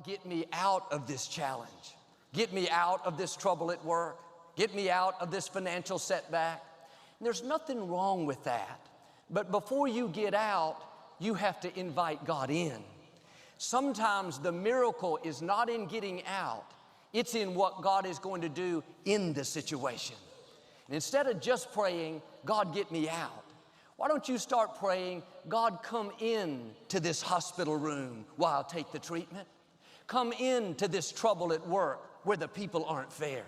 get me out of this challenge. Get me out of this trouble at work. Get me out of this financial setback. And there's nothing wrong with that. But before you get out, you have to invite God in. Sometimes the miracle is not in getting out. It's in what God is going to do in the situation. And instead of just praying, God, get me out, why don't you start praying, God, come in to this hospital room while I take the treatment. Come into this trouble at work where the people aren't fair.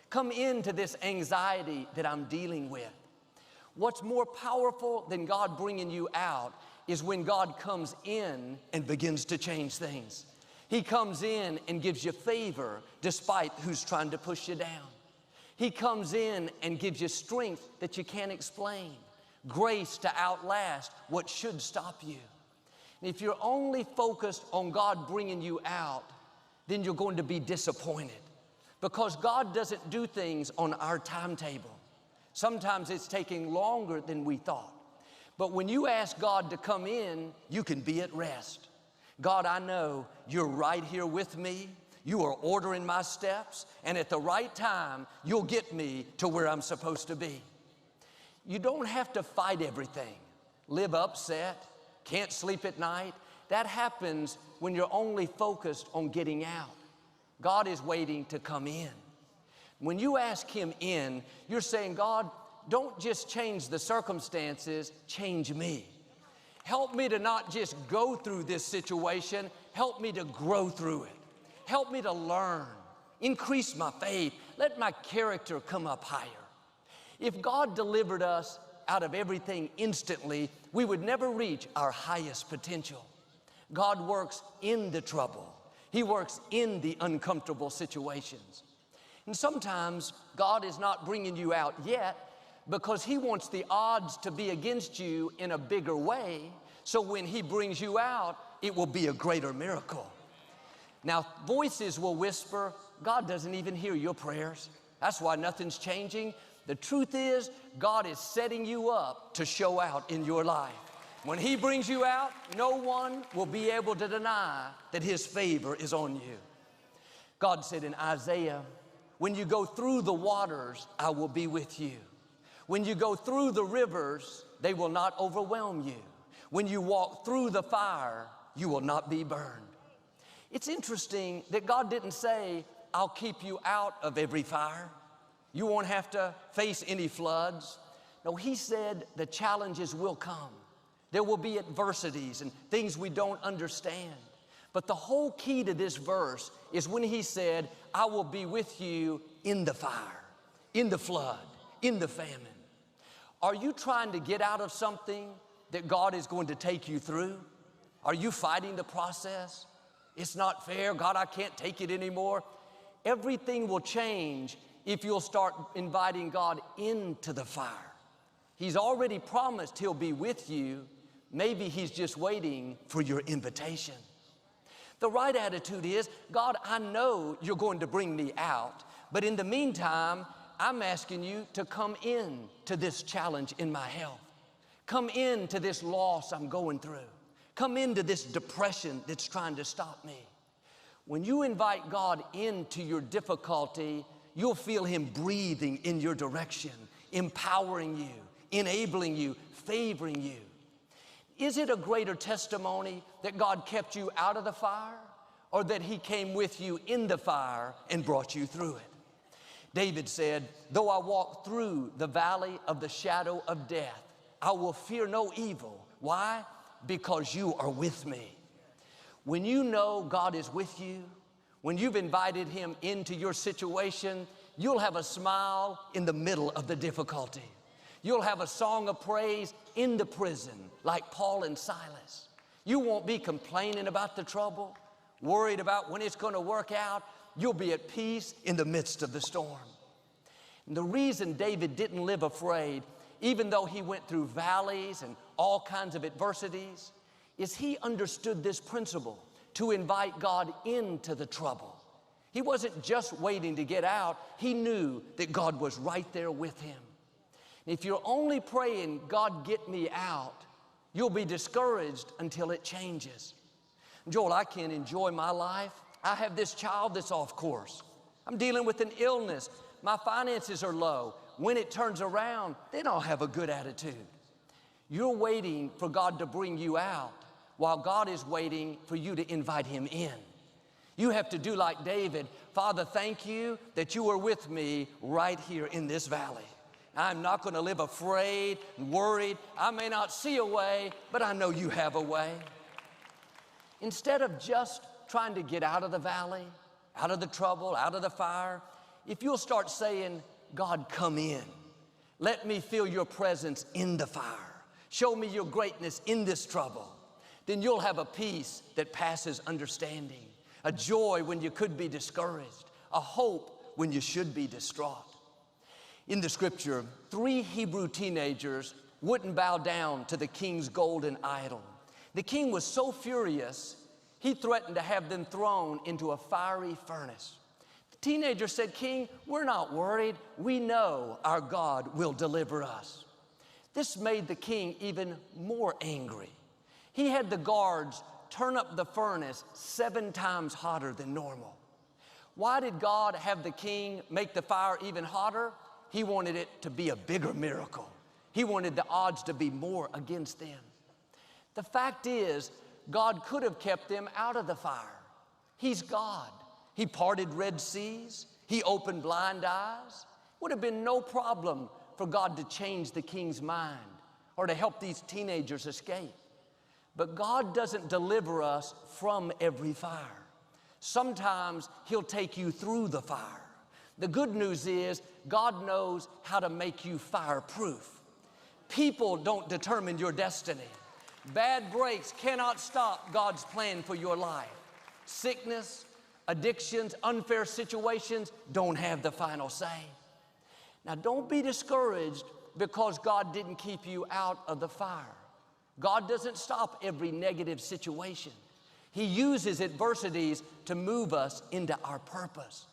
Come into this anxiety that I'm dealing with. What's more powerful than God bringing you out is when God comes in and begins to change things. He comes in and gives you favor despite who's trying to push you down. He comes in and gives you strength that you can't explain, grace to outlast what should stop you. And if you're only focused on God bringing you out, then you're going to be disappointed because God doesn't do things on our timetable. Sometimes it's taking longer than we thought. But when you ask God to come in, you can be at rest. God, I know you're right here with me. You are ordering my steps, and at the right time, you'll get me to where I'm supposed to be. You don't have to fight everything, live upset, can't sleep at night. That happens when you're only focused on getting out. God is waiting to come in. When you ask Him in, you're saying, God, don't just change the circumstances, change me. Help me to not just go through this situation, help me to grow through it. Help me to learn, increase my faith, let my character come up higher. If God delivered us out of everything instantly, we would never reach our highest potential. God works in the trouble. He works in the uncomfortable situations. And sometimes God is not bringing you out yet because He wants the odds to be against you in a bigger way. So when He brings you out, it will be a greater miracle. Now, voices will whisper, God doesn't even hear your prayers. That's why nothing's changing. The truth is, God is setting you up to show out in your life. When He brings you out, no one will be able to deny that His favor is on you. God said in Isaiah, when you go through the waters, I will be with you. When you go through the rivers, they will not overwhelm you. When you walk through the fire, you will not be burned. It's interesting that God didn't say, I'll keep you out of every fire. You won't have to face any floods. No, He said the challenges will come. There will be adversities and things we don't understand. But the whole key to this verse is when He said, I will be with you in the fire, in the flood, in the famine. Are you trying to get out of something that God is going to take you through? Are you fighting the process? It's not fair. God, I can't take it anymore. Everything will change if you'll start inviting God into the fire. He's already promised He'll be with you. Maybe He's just waiting for your invitation. The right attitude is, God, I know you're going to bring me out, but in the meantime, I'm asking you to come in to this challenge in my health. Come into this loss I'm going through. Come into this depression that's trying to stop me. When you invite God into your difficulty, you'll feel Him breathing in your direction, empowering you, enabling you, favoring you. Is it a greater testimony that God kept you out of the fire or that He came with you in the fire and brought you through it? David said, though I walk through the valley of the shadow of death, I will fear no evil. Why? Because you are with me. When you know God is with you, when you've invited Him into your situation, you'll have a smile in the middle of the difficulty. You'll have a song of praise in the prison, like Paul and Silas. You won't be complaining about the trouble, worried about when it's going to work out. You'll be at peace in the midst of the storm. And the reason David didn't live afraid, even though he went through valleys and all kinds of adversities, is he understood this principle to invite God into the trouble. He wasn't just waiting to get out. He knew that God was right there with him. And if you're only praying, God, get me out, you'll be discouraged until it changes. Joel, I can't enjoy my life. I have this child that's off course. I'm dealing with an illness. My finances are low. When it turns around, they don't have a good attitude. You're waiting for God to bring you out while God is waiting for you to invite Him in. You have to do like David. Father, thank you that you are with me right here in this valley. I'm not going to live afraid and worried. I may not see a way, but I know you have a way. Instead of just trying to get out of the valley, out of the trouble, out of the fire, if you'll start saying, God, come in. Let me feel your presence in the fire. Show me your greatness in this trouble. Then you'll have a peace that passes understanding, a joy when you could be discouraged, a hope when you should be distraught. In the scripture, 3 Hebrew teenagers wouldn't bow down to the king's golden idol. The king was so furious, he threatened to have them thrown into a fiery furnace. The teenager said, King, we're not worried. We know our God will deliver us. This made the king even more angry. He had the guards turn up the furnace 7 times hotter than normal. Why did God have the king make the fire even hotter? He wanted it to be a bigger miracle. He wanted the odds to be more against them. The fact is, God could have kept them out of the fire. He's God. He parted Red Seas. He opened blind eyes. Would have been no problem for God to change the king's mind or to help these teenagers escape. But God doesn't deliver us from every fire. Sometimes He'll take you through the fire. The good news is God knows how to make you fireproof. People don't determine your destiny. Bad breaks cannot stop God's plan for your life. Sickness, addictions, unfair situations don't have the final say. Now, don't be discouraged because God didn't keep you out of the fire. God doesn't stop every negative situation. He uses adversities to move us into our purpose.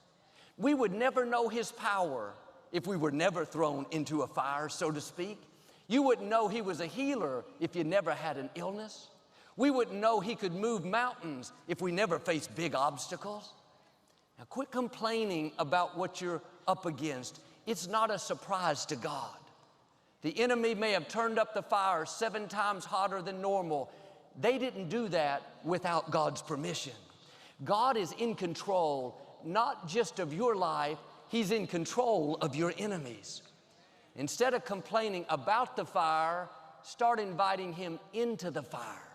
We would never know His power if we were never thrown into a fire, so to speak. You wouldn't know He was a healer if you never had an illness. We wouldn't know He could move mountains if we never faced big obstacles. Now, quit complaining about what you're up against. It's not a surprise to God. The enemy may have turned up the fire 7 times hotter than normal. They didn't do that without God's permission. God is in control, not just of your life, He's in control of your enemies. Instead of complaining about the fire, start inviting Him into the fire.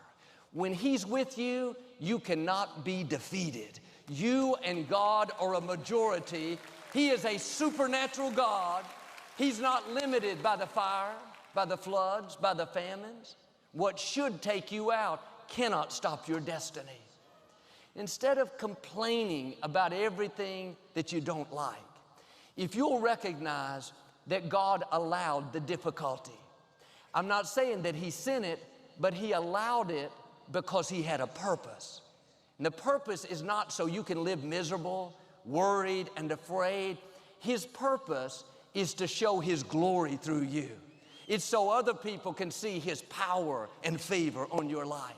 When He's with you, you cannot be defeated. You and God are a majority. He is a supernatural God. He's not limited by the fire, by the floods, by the famines. What should take you out cannot stop your destiny. Instead of complaining about everything that you don't like, if you'll recognize that God allowed the difficulty. I'm not saying that He sent it, but He allowed it because He had a purpose. And the purpose is not so you can live miserable, worried, and afraid. His purpose is to show His glory through you. It's so other people can see His power and favor on your life.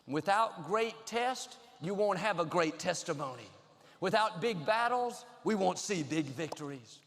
Without great tests, you won't have a great testimony. Without big battles, we won't see big victories.